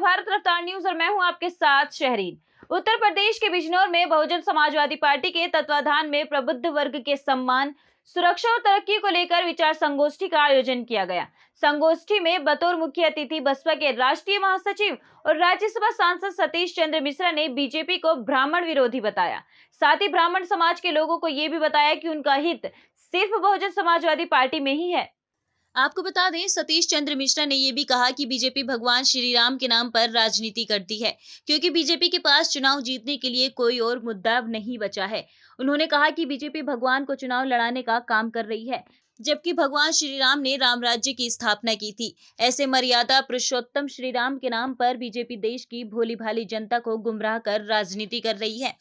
भारत रफ्तार न्यूज और मैं हूं आपके साथ शहरीन। उत्तर प्रदेश के बिजनौर में बहुजन समाजवादी पार्टी के तत्वाधान में प्रबुद्ध वर्ग के सम्मान, सुरक्षा और तरक्की को लेकर विचार संगोष्ठी का आयोजन किया गया। संगोष्ठी में बतौर मुख्य अतिथि बसपा के राष्ट्रीय महासचिव और राज्यसभा सांसद सतीश चंद्र मिश्रा ने बीजेपी को ब्राह्मण विरोधी बताया। साथ ही ब्राह्मण समाज के लोगों को ये भी बताया कि उनका हित सिर्फ बहुजन समाजवादी पार्टी में ही है। आपको बता दें, सतीश चंद्र मिश्रा ने यह भी कहा कि बीजेपी भगवान श्री राम के नाम पर राजनीति करती है, क्योंकि बीजेपी के पास चुनाव जीतने के लिए कोई और मुद्दा नहीं बचा है। उन्होंने कहा कि बीजेपी भगवान को चुनाव लड़ाने का काम कर रही है, जबकि भगवान श्री राम ने राम राज्य की स्थापना की थी। ऐसे मर्यादा पुरुषोत्तम श्री राम के नाम पर बीजेपी देश की भोली भाली जनता को गुमराह कर राजनीति कर रही है,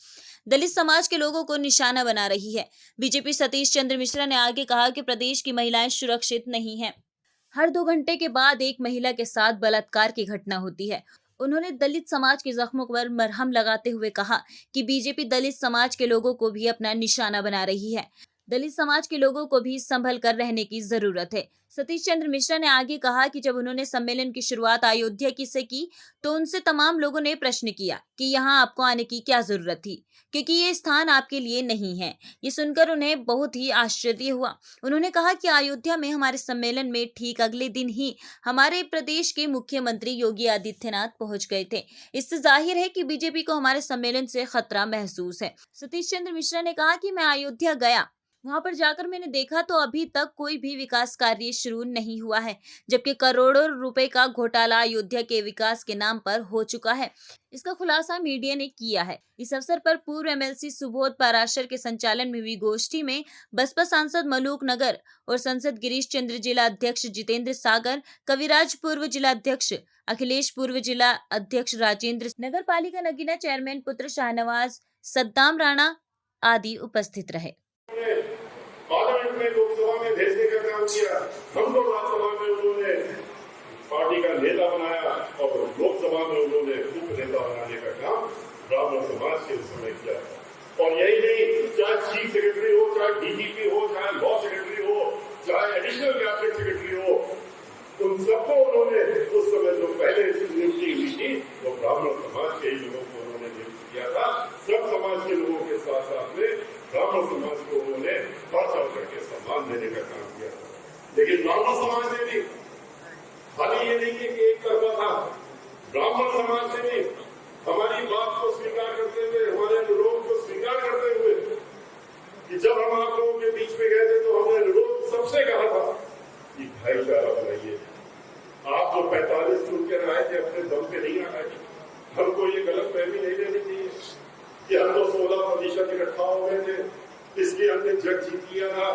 दलित समाज के लोगों को निशाना बना रही है। बीजेपी सतीश चंद्र मिश्रा ने आगे कहा कि प्रदेश की महिलाएं सुरक्षित नहीं हैं। हर 2 घंटे के बाद एक महिला के साथ बलात्कार की घटना होती है। उन्होंने दलित समाज के जख्मों पर मरहम लगाते हुए कहा कि बीजेपी दलित समाज के लोगों को भी अपना निशाना बना रही है। दलित समाज के लोगों को भी संभल कर रहने की जरूरत है। सतीश चंद्र मिश्रा ने आगे कहा कि जब उन्होंने सम्मेलन की शुरुआत अयोध्या से की तो उनसे तमाम लोगों ने प्रश्न किया कि यहाँ आपको आने की क्या जरूरत थी, क्योंकि ये स्थान आपके लिए नहीं है। ये सुनकर उन्हें बहुत ही आश्चर्य हुआ। उन्होंने कहा कि अयोध्या में हमारे सम्मेलन में ठीक अगले दिन ही हमारे प्रदेश के मुख्यमंत्री योगी आदित्यनाथ पहुंच गए थे। इससे जाहिर है कि बीजेपी को हमारे सम्मेलन से खतरा महसूस है। सतीश चंद्र मिश्रा ने कहा कि मैं अयोध्या गया, वहां पर जाकर मैंने देखा तो अभी तक कोई भी विकास कार्य शुरू नहीं हुआ है, जबकि करोड़ों रुपए का घोटाला अयोध्या के विकास के नाम पर हो चुका है। इसका खुलासा मीडिया ने किया है। इस अवसर पर पूर्व एमएलसी सुबोध पाराशर के संचालन में हुई गोष्ठी में बसपा सांसद मलूक नगर और संसद गिरीश चंद्र जिला अध्यक्ष जितेंद्र सागर, कविराज पूर्व जिला अध्यक्ष अखिलेश, पूर्व जिला अध्यक्ष राजेंद्र, नगर पालिका नगीना चेयरमैन पुत्र शाहनवाज, सद्दाम राणा आदि उपस्थित रहे। पार्लियामेंट में लोकसभा में भेजने का काम किया, हमको राज्यसभा में उन्होंने पार्टी का नेता बनाया और लोकसभा में उन्होंने उप नेता बनाने का काम ब्राह्मण समाज के समय किया। और यही नहीं, चाहे चीफ सेक्रेटरी हो, चाहे डीजीपी हो, चाहे लॉ सेक्रेटरी हो, चाहे एडिशनल कैबिनेट सेक्रेटरी हो, उन सबको उन्होंने उस समय जो पहले नियुक्ति हुई थी वो ब्राह्मण समाज के ही लोगों को उन्होंने नियुक्त किया था। सब समाज के लोगों के साथ साथ में ब्राह्मण समाज को उन्होंने बढ़ चढ़ करके सम्मान देने का काम किया। लेकिन ब्राह्मण समाज ने भी खाली ये नहीं कि एक तरफा था, ब्राह्मण समाज ने भी हमारी बात को स्वीकार करते हुए, हमारे अनुरोध को स्वीकार करते हुए कि जब हम आप लोगों के बीच में गए थे तो हमने अनुरोध सबसे कहा था कि भाईचारा बनाइए। आप जो 45 चुन के आए थे अपने दम पे नहीं आए। हमको ये गलत फहमी नहीं लेनी चाहिए कि हम तो 16% इकट्ठा हो गए थे, इसलिए हमने जग जीत लिया था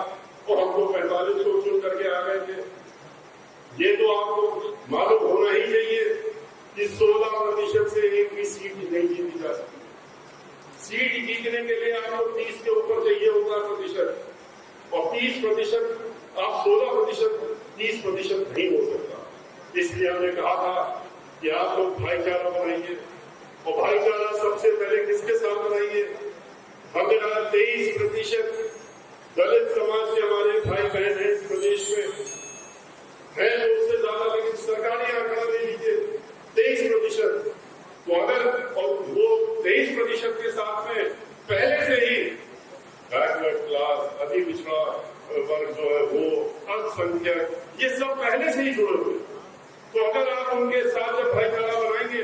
और हमको 45 को चुन करके आ गए थे। ये तो आपको मालूम होना ही चाहिए कि 16% से एक भी सीट नहीं जीती जा सकती। सीट जीतने के लिए आपको 30 के ऊपर चाहिए होता है प्रतिशत, और 30% आप 16%, 30% नहीं हो सकता। इसलिए हमने कहा था कि आप लोग भाईचारा बनाइए, और भाईचारा सबसे पहले किसके साथ बनाइए। हमने कहा 23% दलित समाज के हमारे भाई बहन हैं इस प्रदेश में है, तो उससे ज्यादा, लेकिन सरकारी आंकड़ा ले लीजिए 23%। तो अगर और वो 23% के साथ में पहले से ही बैकवर्ड क्लास, अति पिछड़ा वर्ग जो है वो, अल्पसंख्यक, ये सब पहले से ही जुड़े हुए। तो अगर आप उनके साथ जब भाईचारा बनाएंगे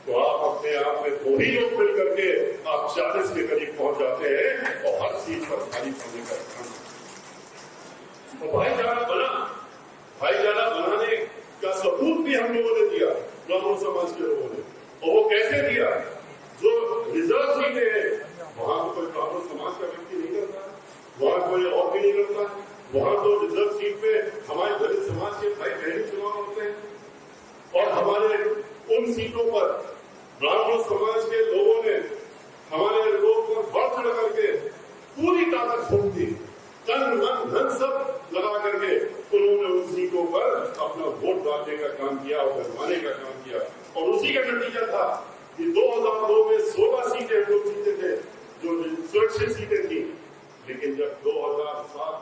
तो आप अपने आप में 2 ही लोग मिल करके आप 40 के करीब पहुंच जाते हैं और हर सीट पर खाली करने का काम। तो भाईचारा बनाने का सबूत भी हम लोगों ने दिया, ब्राह्मण समाज के लोगों ने। और वो कैसे दिया? जो रिजर्व सीटें हैं वहां तो कोई ब्राह्मण समाज का व्यक्ति नहीं करता, वहां कोई और भी नहीं करता। वहां तो रिजर्व सीट पे हमारे दलित समाज के भाई बहन चुनाव होते हैं, और हमारे उन सीटों पर ब्राह्मण समाज के लोगों ने हमारे लोग पर बढ़ चढ़ करके पूरी ताकत झोंक दी, तन मन धन सब लगा करके उन्होंने उन सीटों पर अपना वोट डालने का काम किया और बनवाने का काम किया। और उसी का नतीजा था कि 2002 में 16 सीटें हम लोग जीते थे, जो सुरक्षित सीटें थी। लेकिन जब 2007